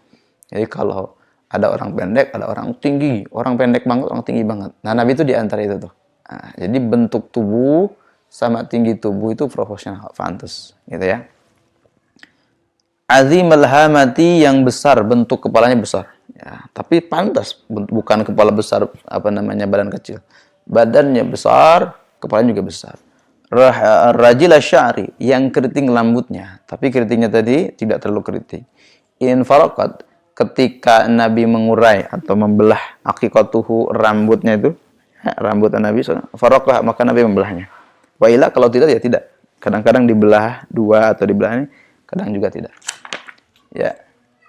Jadi kalau ada orang pendek, ada orang tinggi, orang pendek banget, orang tinggi banget. Nah, Nabi itu di antara itu tuh. Nah, jadi bentuk tubuh sama tinggi tubuh itu proporsional, pantas, gitu ya. Azimul hamati, yang besar, bentuk kepalanya besar, ya, tapi pantas, bukan kepala besar badan kecil. Badannya besar, kepalanya juga besar. Rajil sya'ri, yang keriting rambutnya, tapi keritingnya tadi tidak terlalu keriting. In faraqat, ketika Nabi mengurai atau membelah aqiqatuhu, rambutnya itu, rambut Nabi, faraqah, maka Nabi membelahnya. Wa ila, kalau tidak ya tidak. Kadang-kadang dibelah dua atau dibelah ini, kadang juga tidak. Ya,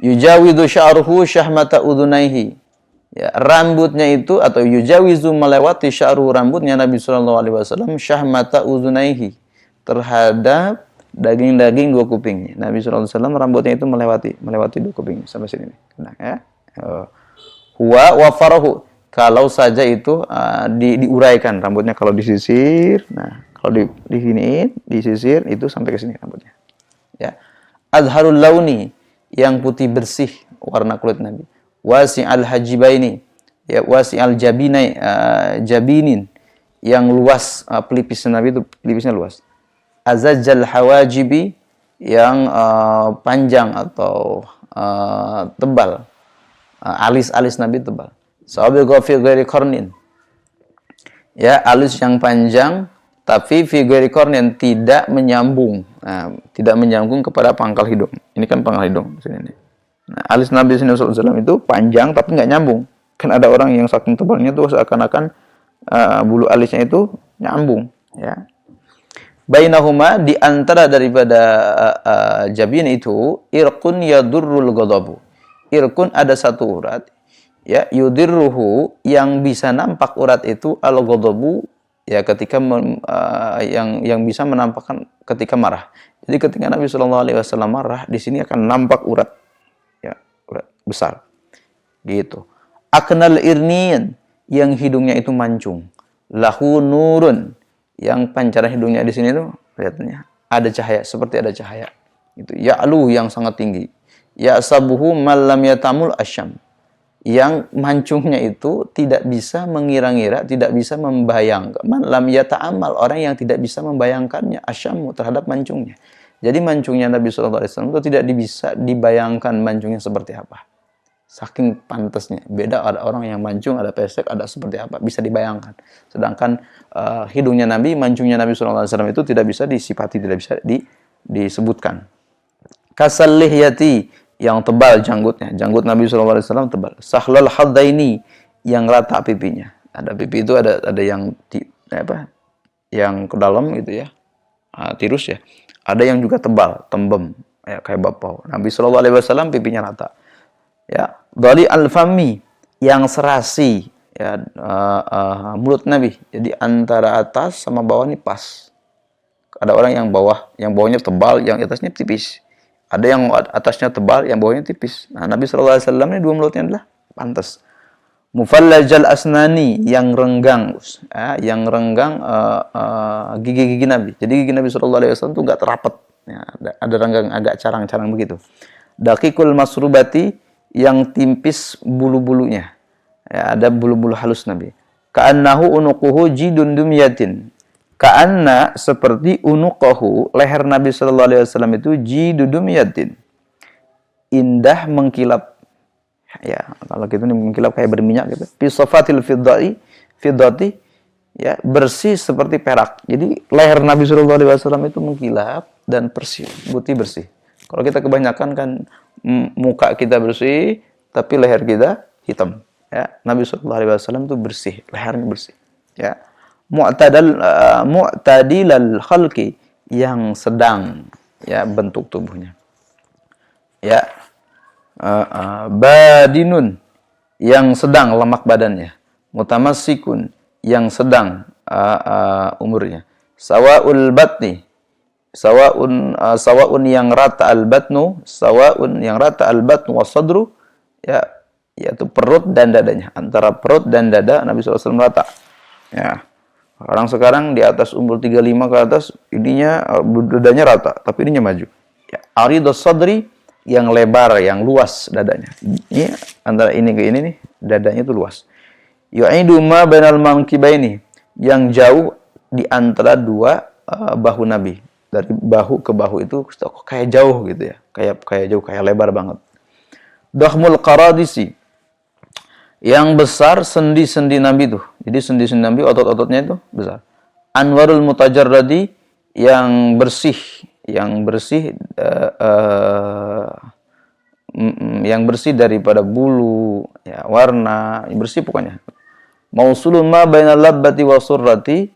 yujawizu sya'ruhu syahmata udhunaihi. Ya, rambutnya itu, atau yujawizu, melewati sya'ruhu, rambutnya Nabi sallallahu alaihi wasallam, syahmata udhunaihi, terhadap daging-daging dua kupingnya. Nabi sallallahu alaihi wasallam rambutnya itu melewati dua kupingnya sampai sini. Nah, ya. Huwa wa farahu, kalau saja itu diuraikan rambutnya, kalau disisir, nah, kalau di sini disisir itu sampai ke sini rambutnya. Ya. Azharul launi, yang putih bersih warna kulit Nabi. Wasi'al hajibaini, ya, wasi'al jabinin, yang luas pelipis Nabi itu, pelipisnya luas. Azajjal hawajibi, yang panjang atau tebal. Alis-alis Nabi tebal. Sabiqa fi ghairi qarnin, ya, alis yang panjang tapi fi ghairi qarnin, tidak menyambung. Nah, tidak menyambung kepada pangkal hidung. Ini kan pangkal hidung sini nih. Nah, alis Nabi sallallahu alaihi wasallam itu panjang tapi nggak nyambung. Kan ada orang yang saking tebalnya tuh seakan-akan bulu alisnya itu nyambung, ya. Bainahuma, di antara daripada jabin itu, irqun yadurrul ghadabu. Irqun, ada satu urat, ya, yudirruhu, yang bisa nampak urat itu, al-ghadabu, ya, ketika yang bisa menampakkan ketika marah. Jadi ketika Nabi sallallahu alaihi wasallam marah, di sini akan nampak urat, ya, urat besar. Gitu. Aknal irnian, yang hidungnya itu mancung. Lahu nurun, yang pancaran hidungnya di sini tuh kelihatannya ada cahaya, seperti ada cahaya. Itu ya'lu, yang sangat tinggi. Ya sabuhu malam yatamul asyam, yang mancungnya itu tidak bisa mengira-ngira, tidak bisa membayangkan. Man lam yata'amal, orang yang tidak bisa membayangkannya, asyamu, terhadap mancungnya. Jadi mancungnya Nabi sallallahu alaihi wasallam itu tidak bisa dibayangkan mancungnya seperti apa. Saking pantasnya. Beda ada orang yang mancung, ada pesek, ada seperti apa. Bisa dibayangkan. Sedangkan hidungnya Nabi, mancungnya Nabi SAW itu tidak bisa disifati, tidak bisa disebutkan. Kasal lihyati, yang tebal janggutnya. Janggut Nabi SAW tebal. Sahlal haddaini, yang rata pipinya. Ada pipi itu ada yang yang ke dalam gitu ya. Tirus ya. Ada yang juga tebal, tembem, ya kayak bapau. Nabi SAW pipinya rata. Ya, dhali al-fami, yang serasi ya, mulut Nabi. Jadi antara atas sama bawah ini pas. Ada orang yang bawahnya tebal, yang atasnya tipis. Ada yang atasnya tebal, yang bawahnya tipis. Nah, Nabi SAW ini dua mulutnya adalah pantas. Mufallajal asnani, yang renggang, gigi-gigi Nabi. Jadi gigi Nabi SAW itu nggak terapat, ya, ada renggang agak carang-carang begitu. Daqiqul masrubati, yang tipis bulu-bulunya, ya, ada bulu-bulu halus Nabi. Ka'annahu unuquhu jidun dumyatin. Ka'anna, seperti unuqahu, leher Nabi SAW itu jidun dumyatin, indah mengkilap. Ya, kalau gitu nih mengkilap kayak berminyak gitu. Fisofatil fiddati, ya, bersih seperti perak. Jadi leher Nabi SAW itu mengkilap dan bersih, putih bersih. Kalau kita kebanyakan kan muka kita bersih, tapi leher kita hitam. Ya, Nabi SAW itu bersih, lehernya bersih. Ya, mu'tadilal khalqi, yang sedang, ya, bentuk tubuhnya. Ya. Badinun, yang sedang lemak badannya. Mutamassikun, yang sedang umurnya. Sawaul batni, sawaun yang rata al-batnu, sawaun yang rata al-batnu wasadru, ya, yaitu perut dan dadanya. Antara perut dan dada Nabi SAW rata. Ya. Sekarang di atas umur 35 ke atas, ininya dadanya rata, tapi ininya maju. Ya. Aridus sadri, yang lebar, yang luas dadanya. Ini antara ini ke ini nih, dadanya itu luas. Yu'idu ma bainal mankibaini, yang jauh di antara dua bahu Nabi. Dari bahu ke bahu itu kayak jauh gitu ya. Kayak jauh, kayak lebar banget. Dahmul qaradisi, yang besar sendi-sendi Nabi itu. Jadi sendi-sendi Nabi, otot-ototnya itu besar. Anwarul mutajarradi, yang bersih, yang bersih daripada bulu, ya, warna, bersih pokoknya. Mausulun ma bainal labbati wa surrati,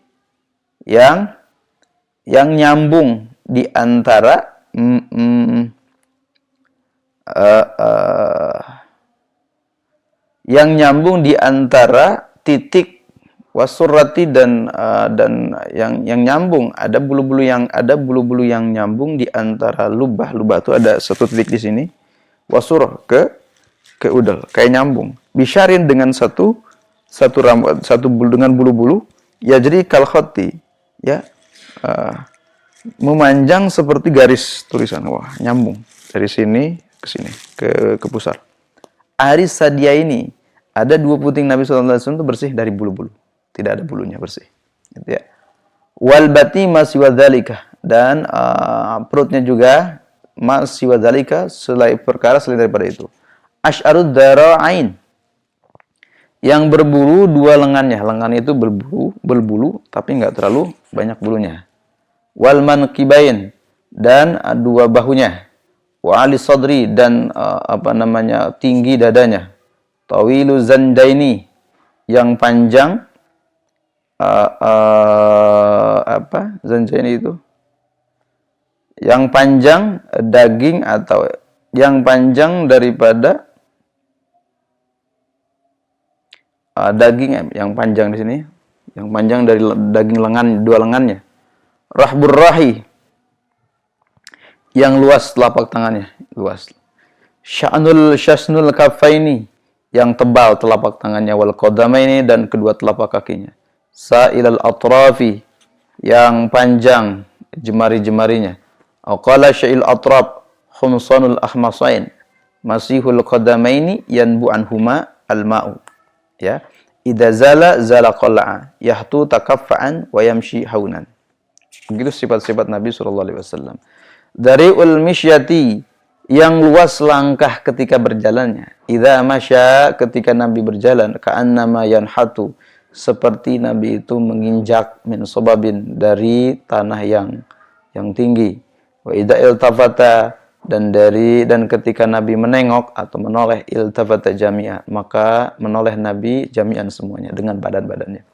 yang nyambung di antara yang nyambung di antara titik wasurrati dan yang nyambung, ada bulu-bulu yang nyambung di antara lubah itu ada satu titik di sini, wasur ke udel, kayak nyambung, bisharin dengan satu rambut, dengan bulu-bulu, ya, jadi kalkhoti, ya, memanjang seperti garis tulisan. Wah, nyambung dari sini ke sini ke pusar. Aris sadia ini, ada dua puting Nabi SAW itu bersih dari bulu-bulu. Tidak ada bulunya, bersih. Gitu ya. Wal bati masih wadzalika, dan perutnya juga masih wadzalika, selain daripada itu. Asy'arud dara'ain, yang berbulu dua lengannya. Lengan itu berbulu tapi enggak terlalu banyak bulunya. Wal mankibain, dan dua bahunya. Wa ali sadri, dan tinggi dadanya. Tawilu zandaini, yang panjang zanjaini itu, yang panjang daging, atau yang panjang daripada daging, yang panjang di sini, yang panjang dari daging lengan, dua lengannya. Rahbur rahi, yang luas telapak tangannya, luas. Syasnul kafaini, yang tebal telapak tangannya. Wal qadamaini, dan kedua telapak kakinya. Sa'ilal atrafi, yang panjang jemari-jemarinya. Aqala sya'il atraf khumsanul ahmasain, masihul qadamaini yanbu anhuma al-ma'u. Ya, idza zala qala'a, yahtu takaffa'an wa yamshi haunan. Begitu sifat-sifat Nabi SAW. Dari'ul misyati, yang luas langkah ketika berjalannya. Idza masya, ketika Nabi berjalan, ka'annama yanhatu, seperti Nabi itu menginjak min sababin, dari tanah yang tinggi. Wa idza iltafata, dan ketika Nabi menengok atau menoleh, iltafata jami'a, maka menoleh Nabi jami'an semuanya dengan badan-badannya.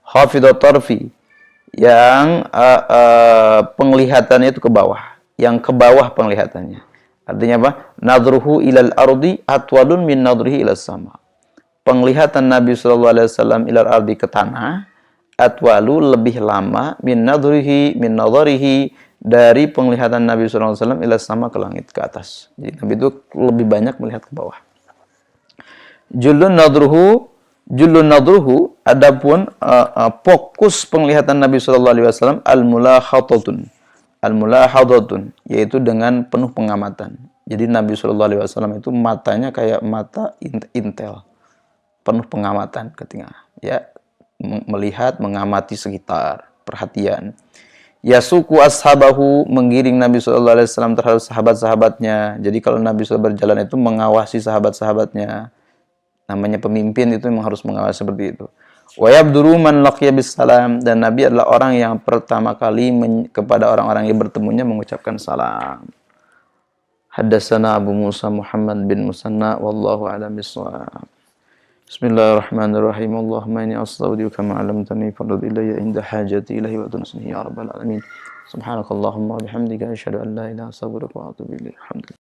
Hafidhat tarfi, yang penglihatannya itu ke bawah, yang ke bawah penglihatannya. Artinya apa? Nadruhu ilal ardi atwalun min nadrihi ilas sama. Penglihatan Nabi sallallahu alaihi wasallam ilal ardi, ke tanah, atwalu, lebih lama, min nadrihi dari penglihatan Nabi sallallahu alaihi wasallam ilas sama, ke langit, ke atas. Jadi Nabi itu lebih banyak melihat ke bawah. Jullun nadruhu, adapun fokus penglihatan Nabi sallallahu alaihi wasallam al-mulahadhatun, yaitu dengan penuh pengamatan. Jadi Nabi sallallahu alaihi wasallam itu matanya kayak mata intel, penuh pengamatan ketika ya melihat, mengamati sekitar, perhatian. Yasuku ashabahu, menggiring Nabi sallallahu alaihi wasallam terhadap sahabat-sahabatnya. Jadi kalau Nabi sallallahu berjalan itu mengawasi sahabat-sahabatnya. Namanya pemimpin itu memang harus mengawasi seperti itu. Wa yabduru man laqiya bisalam, dan Nabi adalah orang yang pertama kali kepada orang-orang yang bertemunya mengucapkan salam. Haddatsana Abu Musa Muhammad bin Musanna, wallahu a'lam bissawab. Bismillahirrahmanirrahim. Allahumma inni astaudiuka ma 'allamtani fardud ilayya inda hajati ilahi wa tunsini ya rabbal alamin. Subhanakallahumma wa bihamdika asyhadu an la ilaha illa anta astaghfiruka wa atubu ilaik.